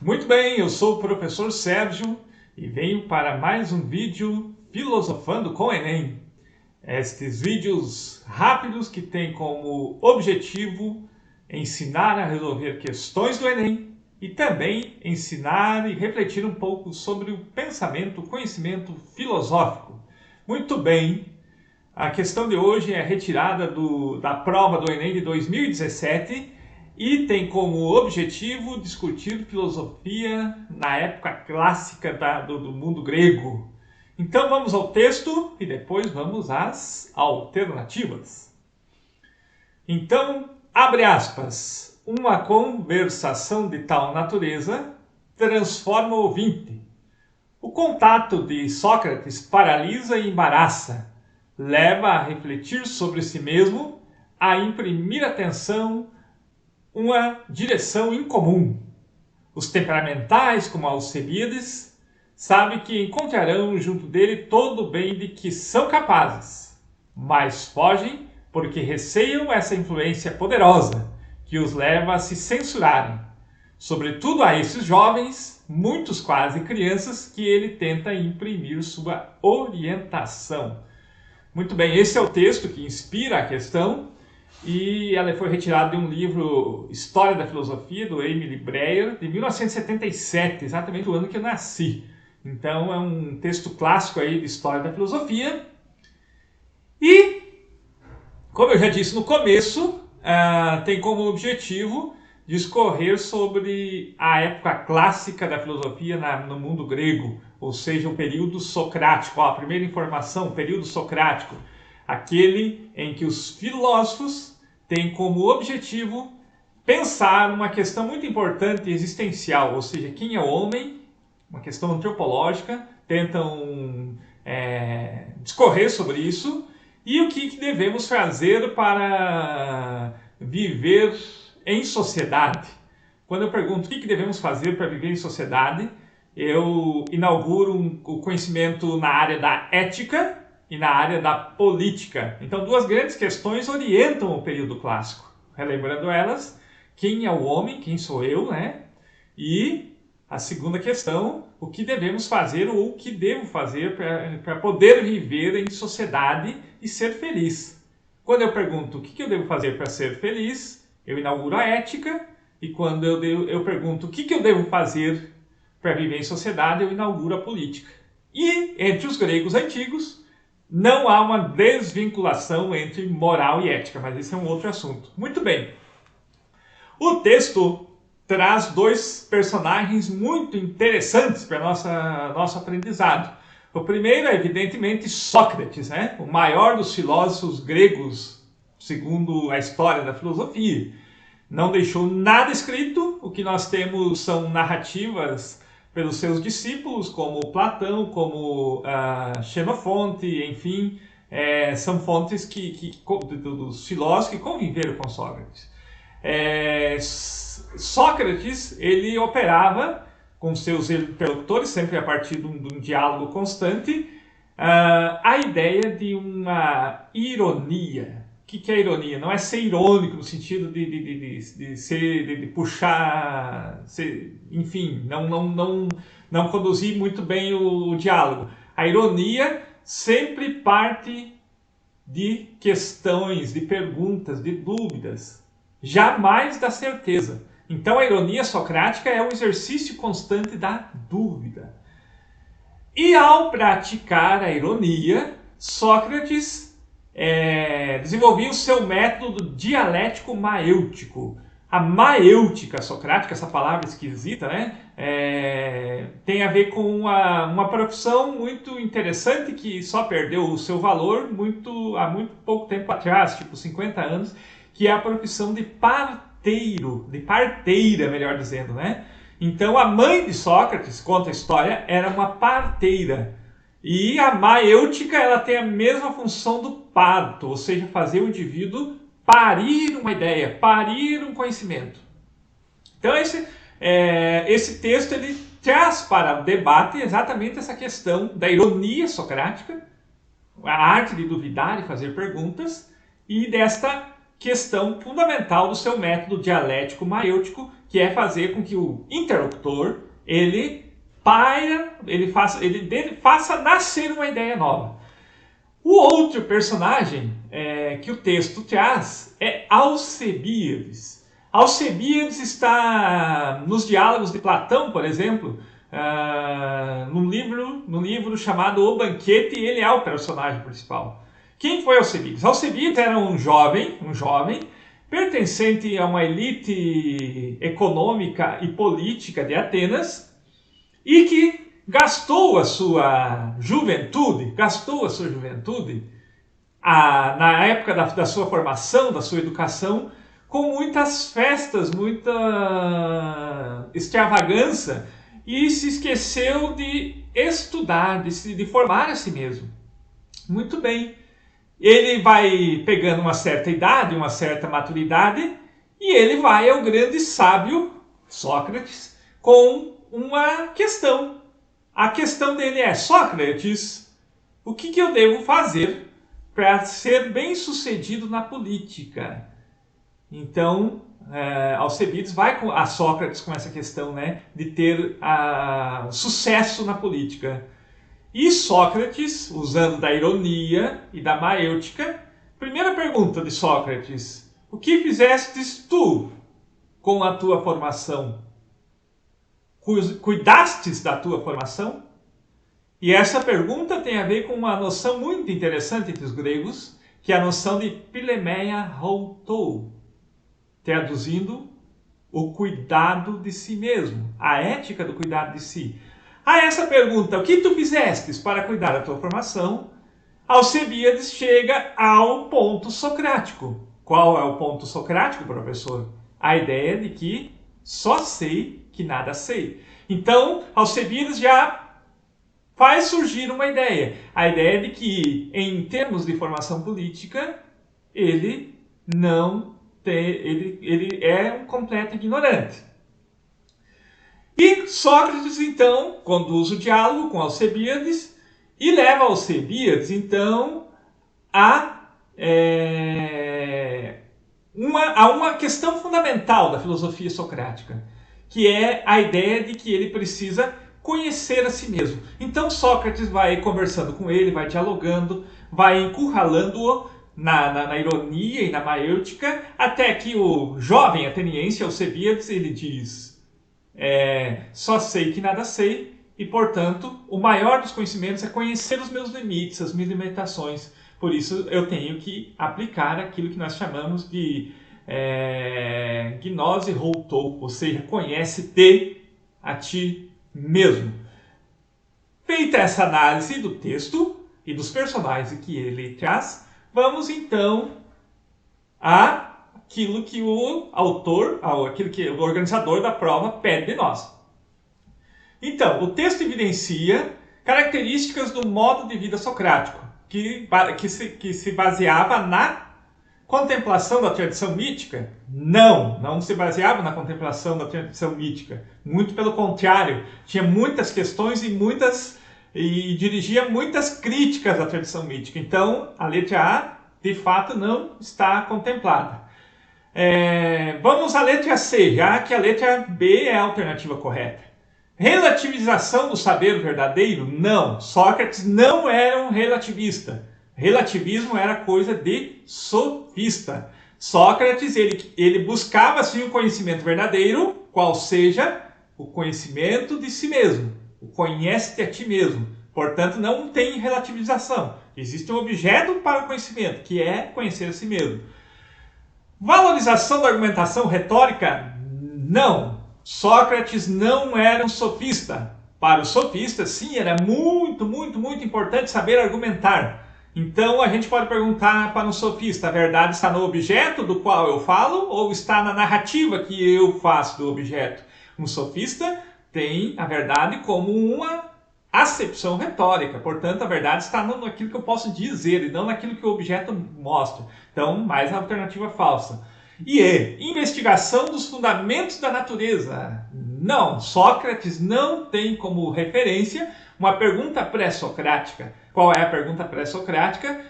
Muito bem, eu sou o professor Sérgio e venho para mais um vídeo Filosofando com o Enem. Estes vídeos rápidos que têm como objetivo ensinar a resolver questões do Enem e também ensinar e refletir um pouco sobre o pensamento, o conhecimento filosófico. Muito bem, a questão de hoje é retirada da prova do Enem de 2017 e tem como objetivo discutir filosofia na época clássica do mundo grego. Então vamos ao texto e depois vamos às alternativas. Então, abre aspas, uma conversação de tal natureza transforma o ouvinte. O contato de Sócrates paralisa e embaraça, leva a refletir sobre si mesmo, a imprimir atenção, uma direção incomum. Os temperamentais, como Alcebiades, sabem que encontrarão junto dele todo o bem de que são capazes, mas fogem porque receiam essa influência poderosa que os leva a se censurarem. Sobretudo a esses jovens, muitos quase crianças, que ele tenta imprimir sua orientação. Muito bem, esse é o texto que inspira a questão e ela foi retirada de um livro História da Filosofia, do Emile Breyer, de 1977, exatamente o ano que eu nasci. Então é um texto clássico aí de História da Filosofia. E, como eu já disse no começo, tem como objetivo discorrer sobre a época clássica da filosofia no mundo grego, ou seja, o período socrático. A primeira informação, o período socrático, aquele em que os filósofos têm como objetivo pensar uma questão muito importante e existencial, ou seja, quem é o homem, uma questão antropológica, tentam discorrer sobre isso e o que devemos fazer para viver em sociedade. Quando eu pergunto o que devemos fazer para viver em sociedade, eu inauguro o conhecimento na área da ética e na área da política. Então, duas grandes questões orientam o período clássico. Relembrando elas, quem é o homem, quem sou eu, né? E a segunda questão, o que devemos fazer ou o que devo fazer para poder viver em sociedade e ser feliz. Quando eu pergunto o que eu devo fazer para ser feliz, eu inauguro a ética, e quando eu pergunto o que eu devo fazer para viver em sociedade, eu inauguro a política. E entre os gregos antigos, não há uma desvinculação entre moral e ética, mas esse é um outro assunto. Muito bem. O texto traz dois personagens muito interessantes para nosso aprendizado. O primeiro é, evidentemente, Sócrates, né? O maior dos filósofos gregos, segundo a história da filosofia. Não deixou nada escrito, o que nós temos são narrativas pelos seus discípulos, como Platão, como Xenofonte, enfim, são fontes dos filósofos que conviveram com Sócrates. Sócrates, ele operava com seus interlocutores, sempre a partir de um diálogo constante, a ideia de uma ironia. O que é ironia? Não é ser irônico no sentido de puxar, enfim, não conduzir muito bem o diálogo. A ironia sempre parte de questões, de perguntas, de dúvidas, jamais da certeza. Então a ironia socrática é o exercício constante da dúvida. E ao praticar a ironia, Sócrates desenvolvia o seu método dialético maêutico. A maêutica socrática, essa palavra esquisita, né? Tem a ver com uma profissão muito interessante que só perdeu o seu valor há muito pouco tempo atrás, tipo 50 anos, que é a profissão de parteiro, de parteira, melhor dizendo, né? Então a mãe de Sócrates, conta a história, era uma parteira. E a maêutica, ela tem a mesma função do parto, ou seja, fazer o indivíduo parir uma ideia, parir um conhecimento. Então esse texto ele traz para o debate exatamente essa questão da ironia socrática, a arte de duvidar e fazer perguntas, e desta questão fundamental do seu método dialético maêutico, que é fazer com que o interlocutor ele faça nascer uma ideia nova. O outro personagem que o texto traz é Alcebiades. Alcebiades está nos diálogos de Platão, por exemplo, num livro chamado O Banquete, e ele é o personagem principal. Quem foi Alcebiades? Alcebiades era um jovem pertencente a uma elite econômica e política de Atenas e que gastou a sua juventude, na época da sua formação, da sua educação, com muitas festas, muita extravagância, e se esqueceu de estudar, de formar a si mesmo. Muito bem. Ele vai pegando uma certa idade, uma certa maturidade, e ele vai ao grande sábio, Sócrates, com uma questão. A questão dele é: Sócrates, o que eu devo fazer para ser bem-sucedido na política? Então, Alcebiades vai a Sócrates com essa questão, né, de ter sucesso na política. E Sócrates, usando da ironia e da maêutica, primeira pergunta de Sócrates: o que fizestes tu com a tua formação? Cuidastes da tua formação? E essa pergunta tem a ver com uma noção muito interessante entre os gregos, que é a noção de pilemeia routou, traduzindo o cuidado de si mesmo, a ética do cuidado de si. A essa pergunta, o que tu fizestes para cuidar da tua formação? Alcebiades chega ao ponto socrático. Qual é o ponto socrático, professor? A ideia de que só sei que nada sei. Então, Alcebiades já faz surgir uma ideia. A ideia de que, em termos de formação política, ele é um completo ignorante. E Sócrates, então, conduz o diálogo com Alcebiades e leva Alcebiades, então, a uma questão fundamental da filosofia socrática, que é a ideia de que ele precisa conhecer a si mesmo. Então Sócrates vai conversando com ele, vai dialogando, vai encurralando-o na ironia e na maêutica, até que o jovem ateniense Alcebiades, ele diz: só sei que nada sei, e portanto o maior dos conhecimentos é conhecer os meus limites, as minhas limitações. Por isso eu tenho que aplicar aquilo que nós chamamos de gnose routou, ou seja, conhece-te a ti mesmo. Feita essa análise do texto e dos personagens que ele traz, vamos então àquilo que o autor, aquilo que o organizador da prova pede de nós. Então, o texto evidencia características do modo de vida socrático, que se baseava na contemplação da tradição mítica. Não se baseava na contemplação da tradição mítica. Muito pelo contrário, tinha muitas questões e dirigia muitas críticas à tradição mítica. Então, a letra A, de fato, não está contemplada. Vamos à letra C, já que a letra B é a alternativa correta. Relativização do saber verdadeiro? Não. Sócrates não era um relativista. Relativismo era coisa de sofista. Sócrates, ele buscava sim o conhecimento verdadeiro, qual seja o conhecimento de si mesmo. O conhece-te a ti mesmo. Portanto, não tem relativização. Existe um objeto para o conhecimento, que é conhecer a si mesmo. Valorização da argumentação retórica? Não. Sócrates não era um sofista. Para o sofista, sim, era muito importante saber argumentar. Então, a gente pode perguntar para um sofista: a verdade está no objeto do qual eu falo ou está na narrativa que eu faço do objeto? Um sofista tem a verdade como uma acepção retórica. Portanto, a verdade está naquilo que eu posso dizer e não naquilo que o objeto mostra. Então, mais a alternativa falsa. Investigação dos fundamentos da natureza. Não, Sócrates não tem como referência uma pergunta pré-socrática. Qual é a pergunta pré-socrática?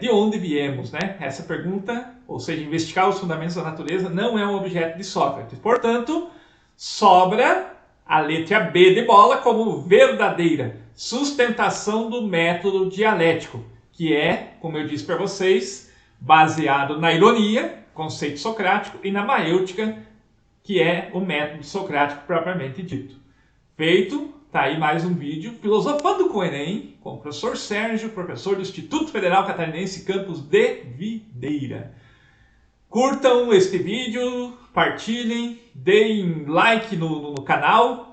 de onde viemos, né? Essa pergunta, ou seja, investigar os fundamentos da natureza, não é um objeto de Sócrates. Portanto, sobra a letra B de bola como verdadeira sustentação do método dialético, que é, como eu disse para vocês, baseado na ironia, conceito socrático, e na maêutica, que é o método socrático propriamente dito. Feito, tá aí mais um vídeo Filosofando com o Enem, com o professor Sérgio, professor do Instituto Federal Catarinense, campus de Videira. Curtam este vídeo, partilhem, deem like no canal,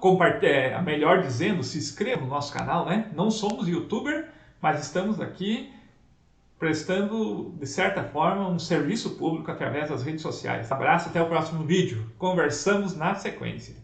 melhor dizendo, se inscrevam no nosso canal, né? Não somos youtuber, mas estamos aqui prestando, de certa forma, um serviço público através das redes sociais. Abraço, até o próximo vídeo. Conversamos na sequência.